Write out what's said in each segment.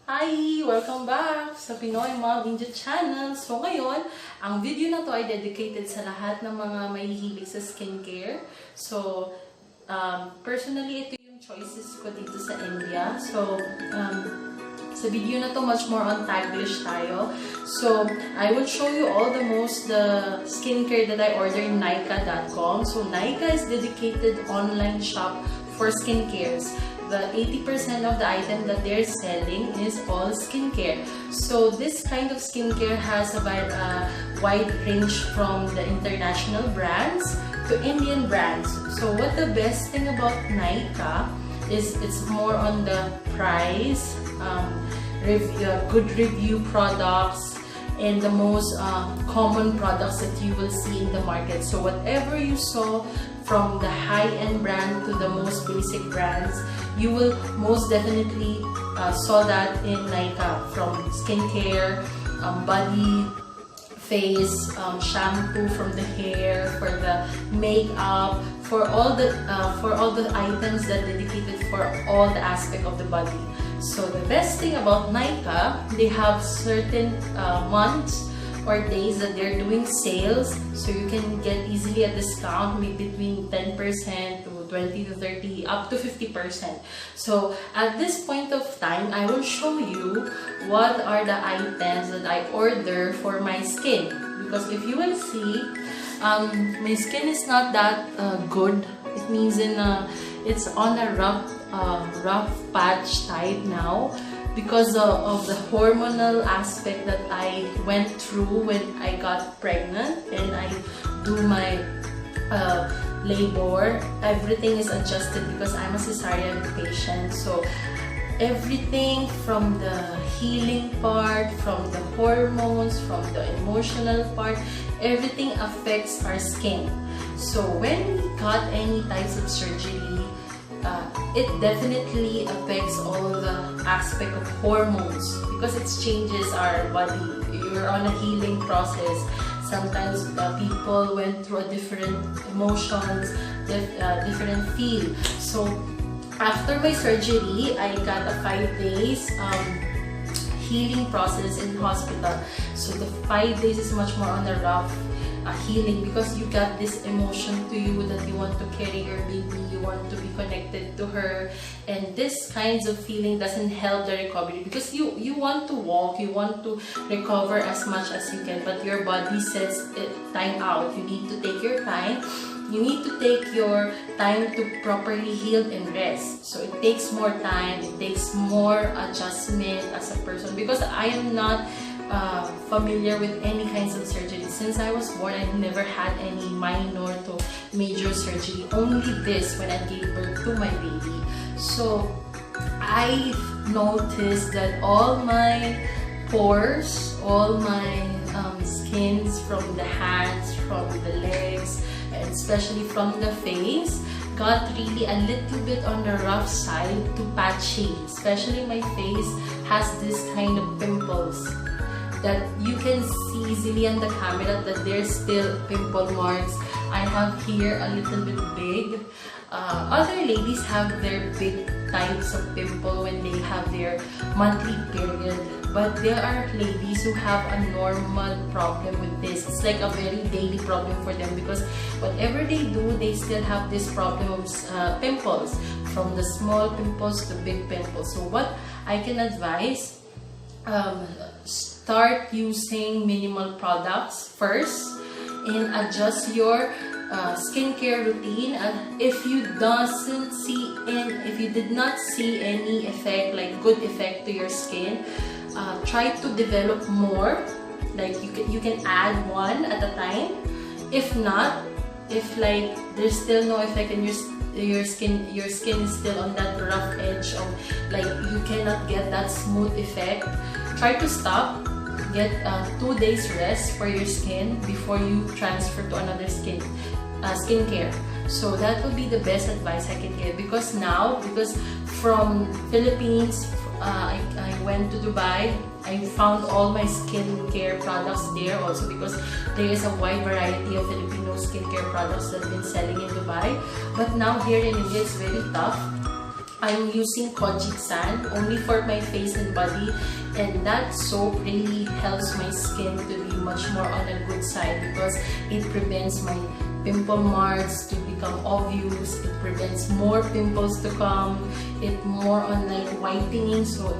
Hi! Welcome back sa Pinoy Mom India Channel. So ngayon, ang video na to ay dedicated sa lahat ng mga mahihilig sa skincare. So, personally, ito yung choices ko dito sa India. So, sa video na to, much more on Taglish tayo. So, I will show you all the skincare that I order in Nyka.com. So, Nyka is dedicated online shop for skincares. The 80% of the item that they're selling is all skincare. So this kind of skincare has a wide range from the international brands to Indian brands. So what the best thing about Nyka is it's more on the price, good review products, and the most common products that you will see in the market. So whatever you saw from the high-end brand to the most basic brands, you will most definitely saw that in Nyka, from skincare, body, face, shampoo from the hair, for the makeup, for all the items that dedicated for all the aspect of the body. So the best thing about Nyka, they have certain months or days that they're doing sales, so you can get easily a discount, maybe between 10% to 20 to 30 up to 50%. So at this point of time, I will show you what are the items that I order for my skin, because if you will see, my skin is not that good. It means it's on a rough patch type now, because of the hormonal aspect that I went through when I got pregnant and I do my labor. Everything is adjusted because I'm a cesarean patient. So everything from the healing part, from the hormones, from the emotional part, everything affects our skin. So when we got any types of surgery, it definitely affects all the aspect of hormones, because it changes our body. You're on a healing process. Sometimes people went through a different emotions, different feel. So after my surgery, I got a 5 days healing process in hospital. So the 5 days is much more on a rough healing, because you got this emotion to you that you want to carry your baby, you want to be connected to her, and this kinds of feeling doesn't help the recovery, because you want to walk, you want to recover as much as you can, but your body says time out. You need to take your time. You need to take your time to properly heal and rest. So it takes more time, it takes more adjustment as a person, because I am not familiar with any kinds of surgery. Since I was born, I've never had any minor to major surgery. Only this when I gave birth to my baby. So I noticed that all my pores, all my skins from the hands, from the legs, and especially from the face, got really a little bit on the rough side to patchy. Especially my face has this kind of pimples that you can see easily on the camera that there's still pimple marks. I have here a little bit big. Other ladies have their big types of pimple when they have their monthly period, but there are ladies who have a normal problem with this. It's like a very daily problem for them, because whatever they do, they still have this problem of pimples, from the small pimples to big pimples. So what I can advise, start using minimal products first and adjust your skincare routine. And if you did not see any effect, like good effect to your skin, try to develop more. Like you can add one at a time. If not, if like there's still no effect and your skin is still on that rough edge of like you cannot get that smooth effect, try to stop. Get 2 days rest for your skin before you transfer to another skincare. So that would be the best advice I can give, because from Philippines, I went to Dubai. I found all my skincare products there also, because there is a wide variety of Filipino skincare products that have been selling in Dubai. But now here in India, it's very tough I'm using Kojic Sand only for my face and body, and that soap really helps my skin to be much more on a good side because it prevents my pimple marks to become obvious. It prevents more pimples to come. It more on like whitening, so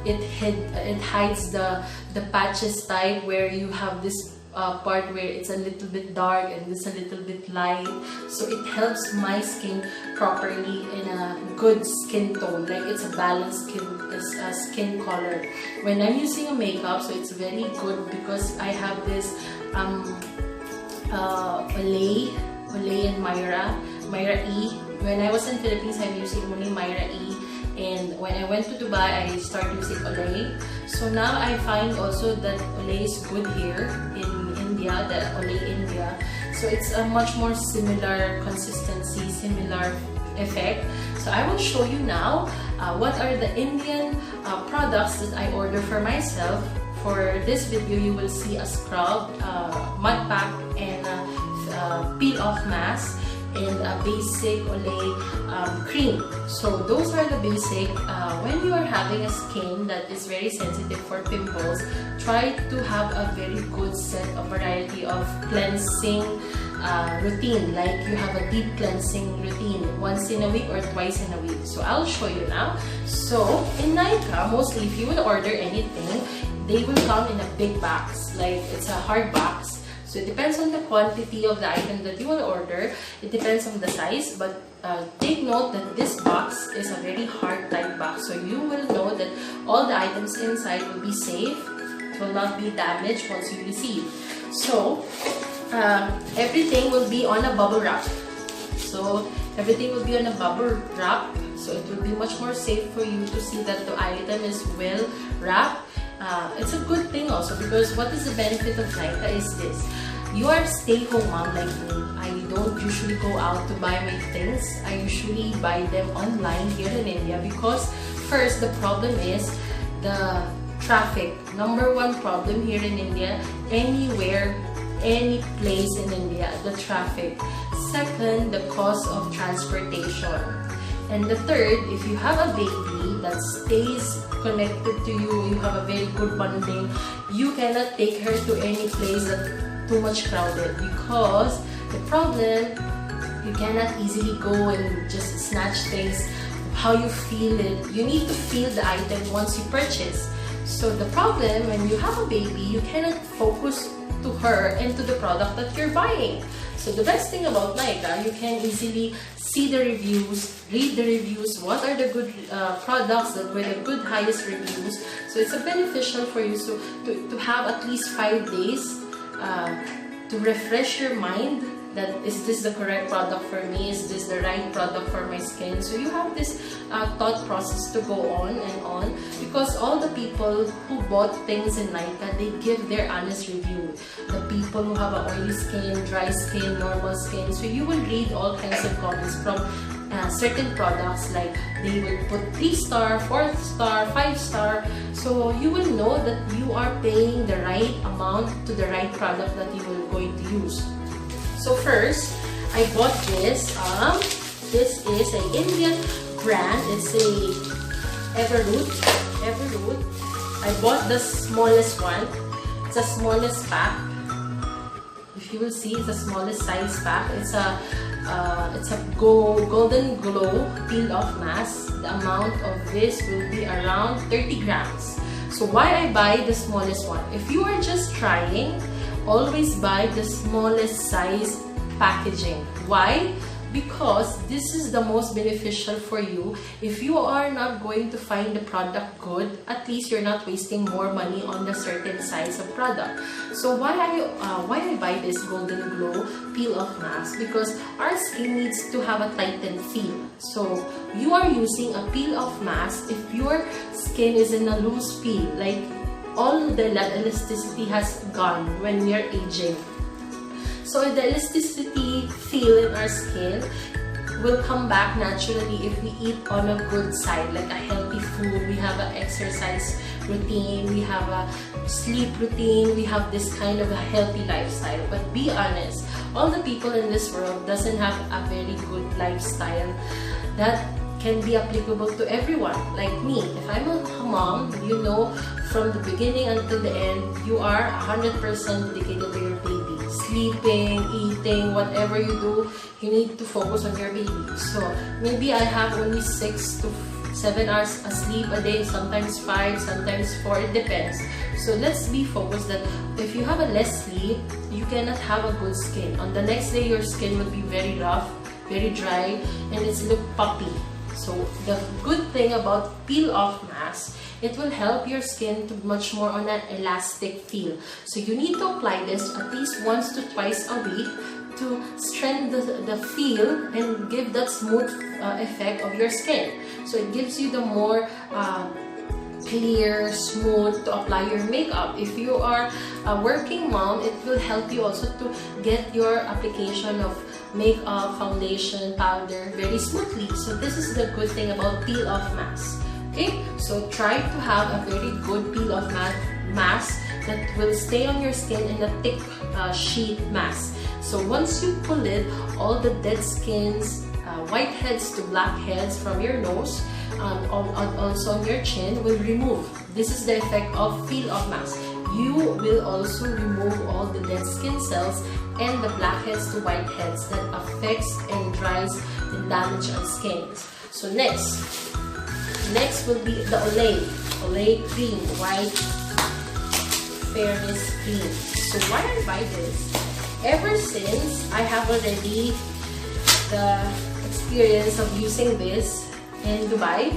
it hides the patches type where you have this part where it's a little bit dark and this a little bit light. So it helps my skin properly in a good skin tone, like it's a balanced skin color when I'm using a makeup. So it's very good because I have this Olay and Myra E. When I was in Philippines, I'm using only Myra E, and when I went to Dubai, I started using Olay. So now I find also that Olay is good here in India, the Olay India. So it's a much more similar consistency, similar effect. So I will show you now what are the Indian products that I order for myself. For this video, you will see a scrub, mud pack, and peel off mask, and a basic Olay cream. So those are the basic. When you are having a skin that is very sensitive for pimples, try to have a very good set of variety of cleansing routine. Like you have a deep cleansing routine once in a week or twice in a week. So I'll show you now. So in Nyka, mostly if you will order anything, they will come in a big box, like it's a hard box. So it depends on the quantity of the item that you will order. It depends on the size, but take note that this box is a very hard type box. So you will know that all the items inside will be safe. It will not be damaged once you receive. So everything will be on a bubble wrap. So everything will be on a bubble wrap. So it will be much more safe for you to see that the item is well wrapped. It's a good thing also because what is the benefit of Nyka is this. You are a stay-home mom like me. I don't usually go out to buy my things. I usually buy them online here in India because first, the problem is the traffic. Number one problem here in India, anywhere, any place in India, the traffic. Second, the cost of transportation. And the third, if you have a baby that stays connected to you, you have a very good bonding, you cannot take her to any place that's too much crowded because the problem, you cannot easily go and just snatch things how you feel it. You need to feel the item once you purchase. So the problem when you have a baby, you cannot focus to her and to the product that you're buying. So the best thing about Nyka, you can easily see the reviews, read the reviews, what are the good products that with the good highest reviews. So it's a beneficial for you to have at least 5 days to refresh your mind that is this the correct product for me, is this the right product for my skin. So you have this thought process to go on and on because all the people who bought things in Nyka, they give their honest review. The people who have an oily skin, dry skin, normal skin, so you will read all kinds of comments from certain products, like they will put 3-star, 4-star, 5-star. So you will know that you are paying the right amount to the right product that you are going to use. So first, I bought this. This is an Indian brand. It's a Everroot. I bought the smallest one. It's the smallest pack. If you will see, it's the smallest size pack. It's a golden glow peel off mask. The amount of this will be around 30 grams. So why I buy the smallest one? If you are just trying, always buy the smallest size packaging. Why? Because this is the most beneficial for you. If you are not going to find the product good, at least you're not wasting more money on the certain size of product. So why I buy this golden glow peel off mask? Because our skin needs to have a tightened feel. So you are using a peel off mask if your skin is in a loose peel, like all the elasticity has gone when we are aging. So the elasticity feel in our skin will come back naturally if we eat on a good side, like a healthy food. We have an exercise routine, we have a sleep routine, we have this kind of a healthy lifestyle. But be honest, all the people in this world doesn't have a very good lifestyle that can be applicable to everyone, like me. If I'm a mom, you know, from the beginning until the end, you are 100% dedicated to your baby. Sleeping, eating, whatever you do, you need to focus on your baby. So maybe I have only 6 to 7 hours asleep a day, sometimes 5, sometimes 4, it depends. So let's be focused that if you have a less sleep, you cannot have a good skin. On the next day, your skin will be very rough, very dry, and it's look puppy. So the good thing about peel off mask, it will help your skin to much more on an elastic feel. So you need to apply this at least once to twice a week to strengthen the feel and give that smooth effect of your skin. So it gives you the more clear, smooth to apply your makeup. If you are a working mom, it will help you also to get your application of makeup, foundation, powder very smoothly. So this is the good thing about peel off mask. Okay, so try to have a very good peel off mask that will stay on your skin in a thick sheet mask. So once you pull it, all the dead skins, whiteheads to blackheads from your nose, also on your chin will remove. This is the effect of peel off mask. You will also remove all the dead skin cells and the blackheads to whiteheads that affects and dries and damage our skin. So next will be the Olay cream, white fairness cream. So why I buy this? Ever since I have already the experience of using this in Dubai,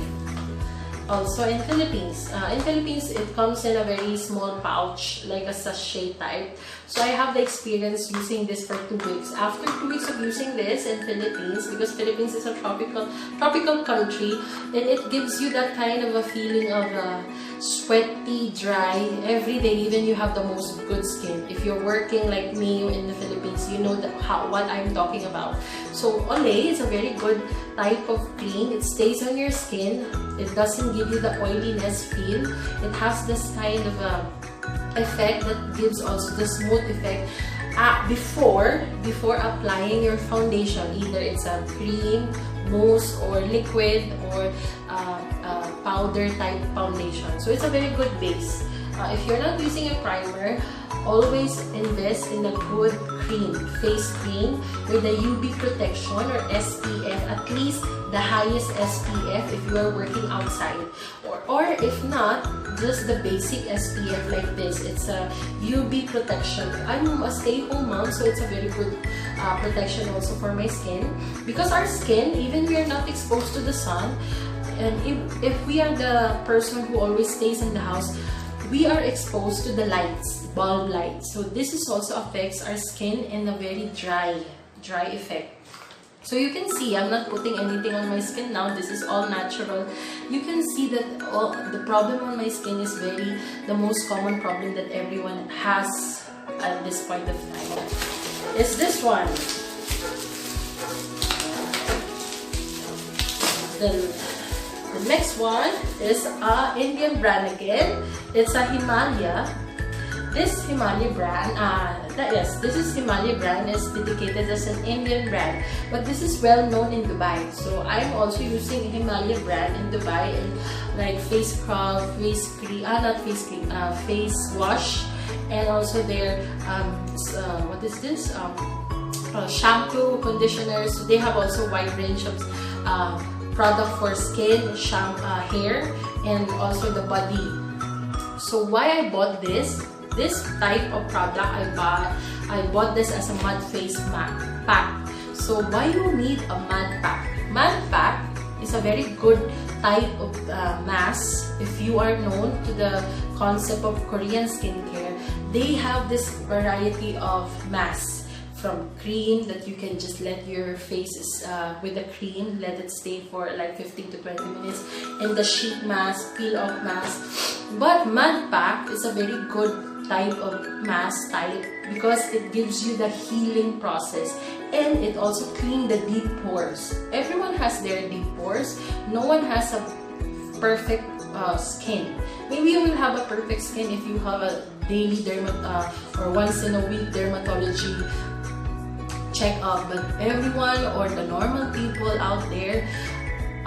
also in Philippines. In Philippines, it comes in a very small pouch, like a sachet type. So I have the experience using this for 2 weeks. After 2 weeks of using this in Philippines, because Philippines is a tropical country, and it gives you that kind of a feeling of sweaty, dry every day. Even you have the most good skin. If you're working like me in the Philippines, you know what I'm talking about. So Olay is a very good type of cream. It stays on your skin. It doesn't give you the oiliness feel. It has this kind of effect that gives also the smooth effect before applying your foundation. Either it's a cream, mousse, or liquid, or powder type foundation. So it's a very good base. If you're not using a primer, always invest in a good cream, face cream with a UV protection or SPF, at least the highest SPF if you are working outside. Or if not, just the basic SPF like this. It's a UV protection. I'm a stay-home mom, so it's a very good protection also for my skin. Because our skin, even we are not exposed to the sun, and if we are the person who always stays in the house, we are exposed to the lights, bulb lights. So this is also affects our skin in a very dry effect. So you can see, I'm not putting anything on my skin now. This is all natural. You can see that the problem on my skin is the most common problem that everyone has at this point of time. It's this one. The next one is a Indian brand again. It's a Himalaya. This Himalaya brand, this is Himalaya brand, is dedicated as an Indian brand, but this is well known in Dubai. So I'm also using Himalaya brand in Dubai, and like face scrub, face wash, and also their what is this? Shampoo, conditioners. They have also wide range of product for skin, hair, and also the body. So why I bought this type of product, I bought this as a mud face pack. So why you need a mud pack? Mud pack is a very good type of mask. If you are known to the concept of Korean skincare, they have this variety of masks. From cream that you can just let your face with the cream, let it stay for like 15 to 20 minutes, and the sheet mask, peel off mask. But mud pack is a very good type of mask type because it gives you the healing process, and it also cleans the deep pores. Everyone has their deep pores. No one has a perfect skin. Maybe you will have a perfect skin if you have a daily or once in a week dermatology check up, but everyone or the normal people out there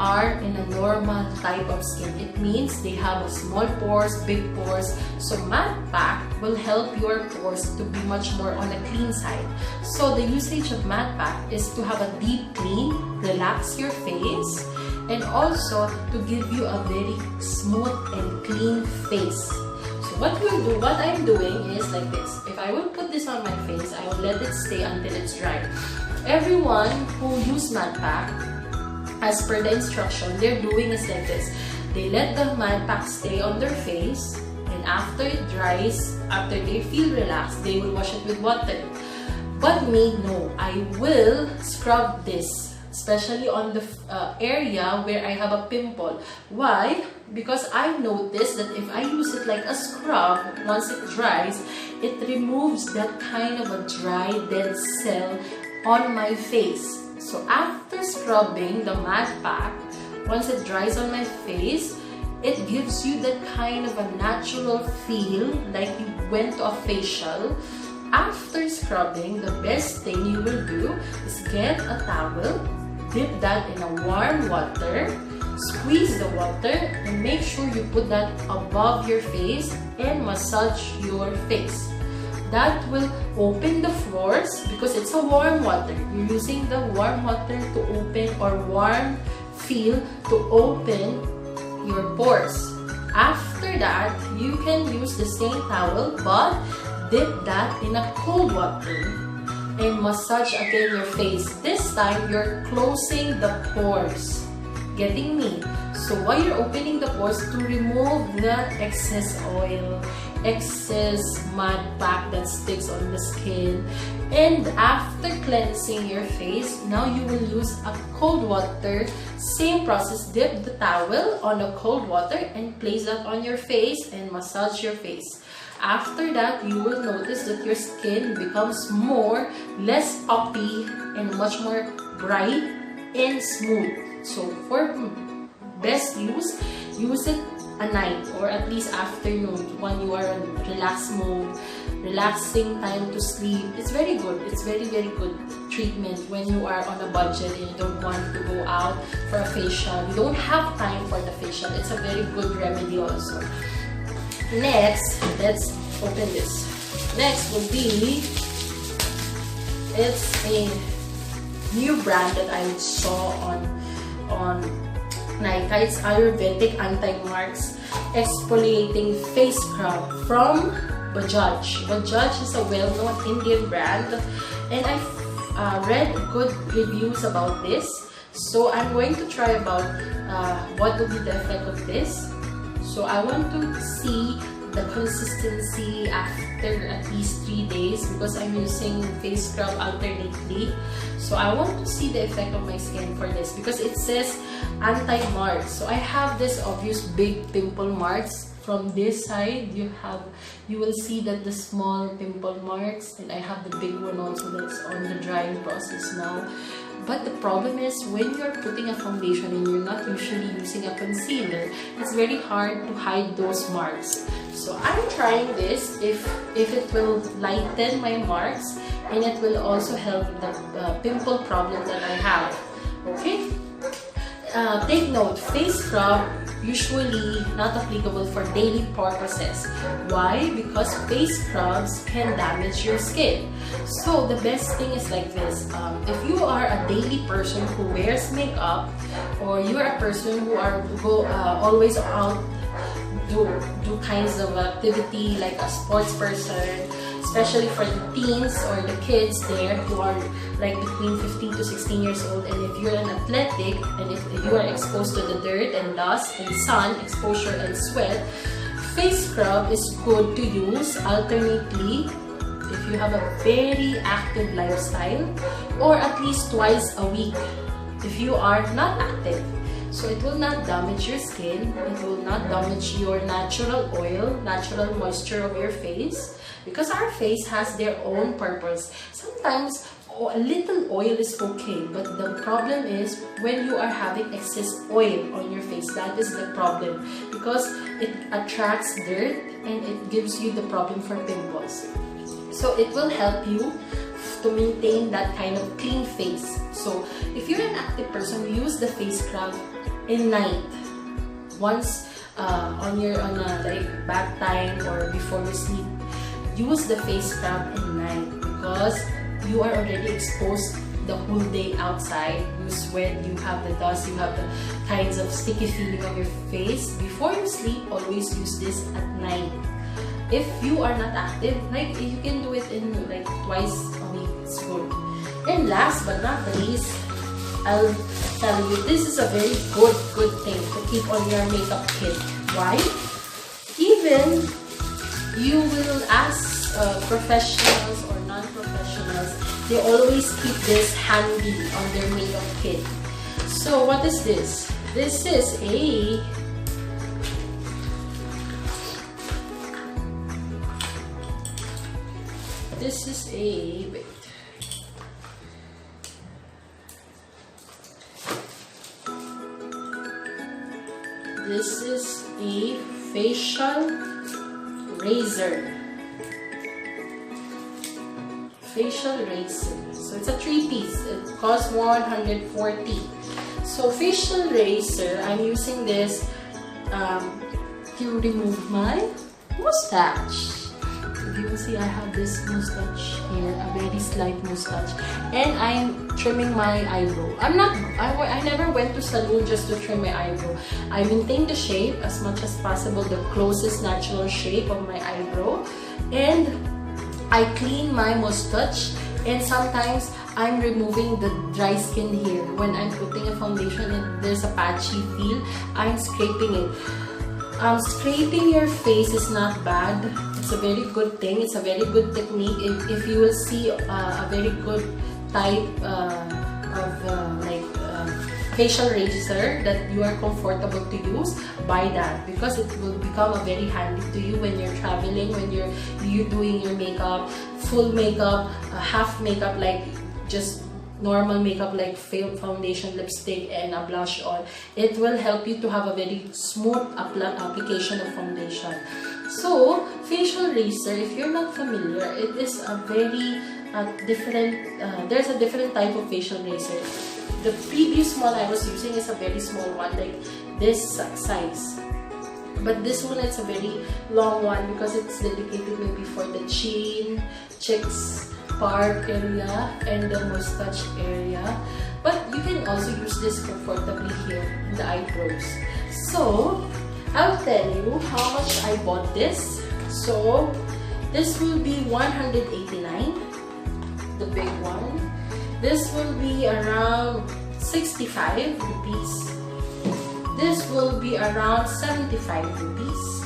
are in a normal type of skin. It means they have a small pores, big pores. So matte pack will help your pores to be much more on the clean side. So the usage of matte pack is to have a deep clean, relax your face, and also to give you a very smooth and clean face. So what I'm doing is like this. If I will put this on my face, I will let it stay until it's dry. Everyone who use matte pack, as per the instruction, they're doing is like this. They let the matte pack stay on their face, and after it dries, after they feel relaxed, they will wash it with water. But me, no. I will scrub this, especially on the area where I have a pimple. Why? Because I noticed that if I use it like a scrub, once it dries, it removes that kind of a dry, dead cell on my face. So after scrubbing the matte pack, once it dries on my face, it gives you that kind of a natural feel like you went to a facial. After scrubbing, the best thing you will do is get a towel, dip that in a warm water, squeeze the water, and make sure you put that above your face and massage your face. That will open the pores because it's a warm water. You're using the warm water to open, or warm feel to open your pores. After that, you can use the same towel but dip that in a cold water and massage again your face. This time, you're closing the pores. Getting me? So while you're opening the pores, to remove the excess oil, excess matte pack that sticks on the skin. And after cleansing your face, now you will use a cold water. Same process, dip the towel on a cold water and place that on your face and massage your face. After that, you will notice that your skin becomes less puffy and much more bright and smooth. So for best use it at night or at least afternoon when you are in relaxed mode, relaxing time to sleep. It's very good. It's very good treatment when you are on a budget and you don't want to go out for a facial. You don't have time for the facial. It's a very good remedy also. Next, let's open this. Next will be, it's a new brand that I saw on Nyka. It's Ayurvedic Anti-Marks Exfoliating Face Scrub from Bajaj. Bajaj is a well-known Indian brand, and I've read good reviews about this. So I'm going to try about what will be the effect of this. So I want to see the consistency after at least 3 days because I'm using face scrub alternately. So I want to see the effect of my skin for this because it says anti-marks. So I have this obvious big pimple marks. From this side, you will see that the small pimple marks, and I have the big one also that's on the drying process now. But the problem is when you're putting a foundation and you're not usually using a concealer, it's very hard to hide those marks. So I'm trying this if it will lighten my marks, and it will also help the pimple problem that I have. Okay? Take note, face scrub usually not applicable for daily purposes. Why? Because face scrubs can damage your skin. So the best thing is like this. If you are a daily person who wears makeup, or you are a person who always out do kinds of activity like a sports person, especially for the teens or the kids there who are like between 15 to 16 years old, and if you're an athletic and if you are exposed to the dirt and dust and sun exposure and sweat, face scrub is good to use alternately if you have a very active lifestyle, or at least twice a week if you are not active. So it will not damage your skin, it will not damage your natural oil, natural moisture of your face, because our face has their own purpose. Sometimes a little oil is okay, but the problem is when you are having excess oil on your face. That is the problem, because it attracts dirt and it gives you the problem for pimples. So it will help you to maintain that kind of clean face. So if you're an active person, use the face scrub in night. Once on a like bath time or before you sleep, use the face scrub in night because you are already exposed the whole day outside. You sweat, you have the dust, you have the kinds of sticky feeling on your face. Before you sleep, always use this at night. If you are not active, like you can do it in like twice a week. It's good. And last but not least, I'll tell you, this is a very good thing to keep on your makeup kit. Why? Even you will ask professionals or non-professionals, they always keep this handy on their makeup kit. So what is this? This is a wait. This is a facial razor. So it's a 3-piece. It costs 140. So facial razor, I'm using this to remove my mustache. If you can see, I have this mustache here, a very slight mustache, and I'm trimming my eyebrow. I never went to salon just to trim my eyebrow. I maintain the shape as much as possible, the closest natural shape of my eyebrow, and I clean my mustache. And sometimes I'm removing the dry skin here. When I'm putting a foundation and there's a patchy feel, I'm scraping it. Scraping your face is not bad. It's a very good thing. It's a very good technique. If you will see a very good type of facial razor that you are comfortable to use, buy that, because it will become a very handy to you when you're traveling, when you're doing your makeup, full makeup, half makeup, like just normal makeup like foundation, lipstick, and a blush on. It will help you to have a very smooth application of foundation. So facial razor, if you're not familiar, it is a very different, there's a different type of facial razor. The previous one I was using is a very small one, like this size. But this one, it's a very long one because it's dedicated maybe for the chin, cheeks part area, and the mustache area. But you can also use this comfortably here in the eyebrows. So I'll tell you how much I bought this. So this will be 189, the big one. This will be around 65 rupees. This will be around 75 rupees.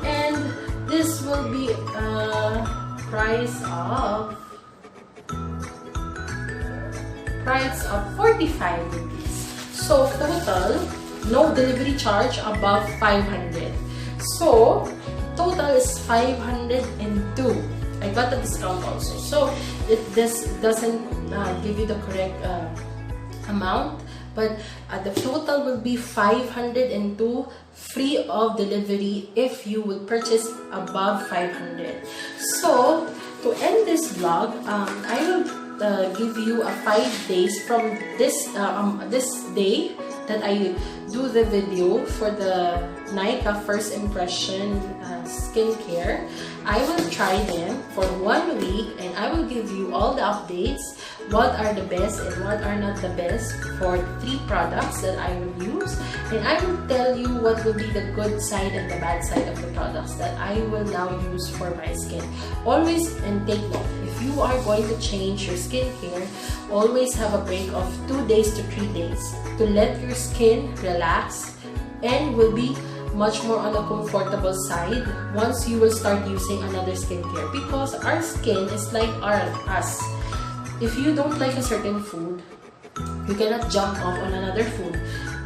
And this will be price of 45 rupees. So total, no delivery charge above 500. So total is 502. I got a discount also. So this doesn't give you the correct amount, but the total will be 502 free of delivery if you will purchase above 500. So to end this vlog, I will give you a 5 days from this day that I do the video for the Nyka first impression skincare. I will try them for 1 week and I will give you all the updates, what are the best and what are not the best for 3 products that I will use, and I will tell you what will be the good side and the bad side of the products that I will now use for my skin. Always, and take note, if you are going to change your skincare, always have a break of 2 days to 3 days to let your skin relax and will be much more on the comfortable side once you will start using another skincare, because our skin is like us. If you don't like a certain food, you cannot jump off on another food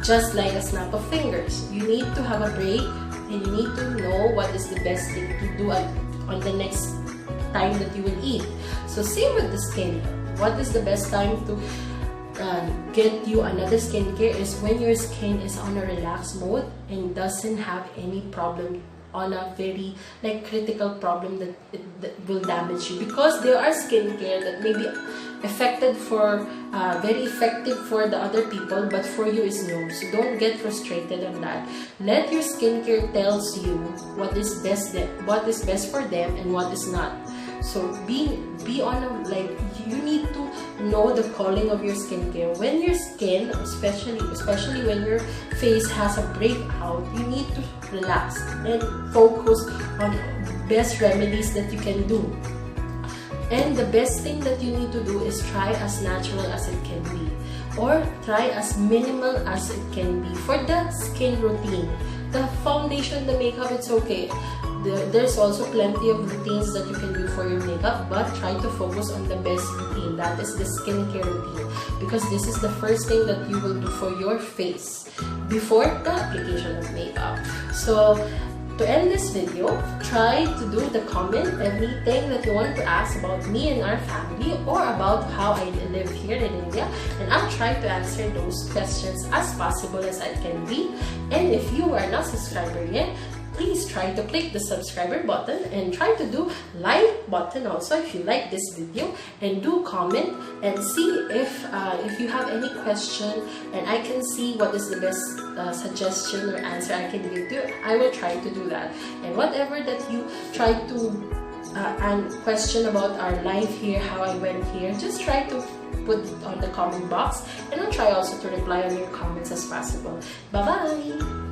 just like a snap of fingers. You need to have a break and you need to know what is the best thing to do on the next time that you will eat. So same with the skin. What is the best time to get you another skincare is when your skin is on a relaxed mode and doesn't have any problem on a very like critical problem that will damage you, because there are skincare that may be effective for very effective for the other people, but for you is no. So don't get frustrated on that. Let your skincare tells you what is best for them and what is not. So be on a, like, you need to know the calling of your skincare. When your skin, especially when your face has a breakout, you need to relax and focus on best remedies that you can do. And the best thing that you need to do is try as natural as it can be, or try as minimal as it can be for the skin routine. The foundation, the makeup, it's okay. There's also plenty of routines that you can do for your makeup, but try to focus on the best routine. That is the skincare routine, because this is the first thing that you will do for your face before the application of makeup. So to end this video, try to do the comment anything that you want to ask about me and our family, or about how I live here in India, and I'll try to answer those questions as possible as I can be. And if you are not subscriber yet, please try to click the subscriber button and try to do like button also if you like this video, and do comment and see if you have any question, and I can see what is the best suggestion or answer I can give to you. I will try to do that. And whatever that you try to and question about our life here, how I went here, just try to put it on the comment box, and I'll try also to reply on your comments as possible. Bye bye.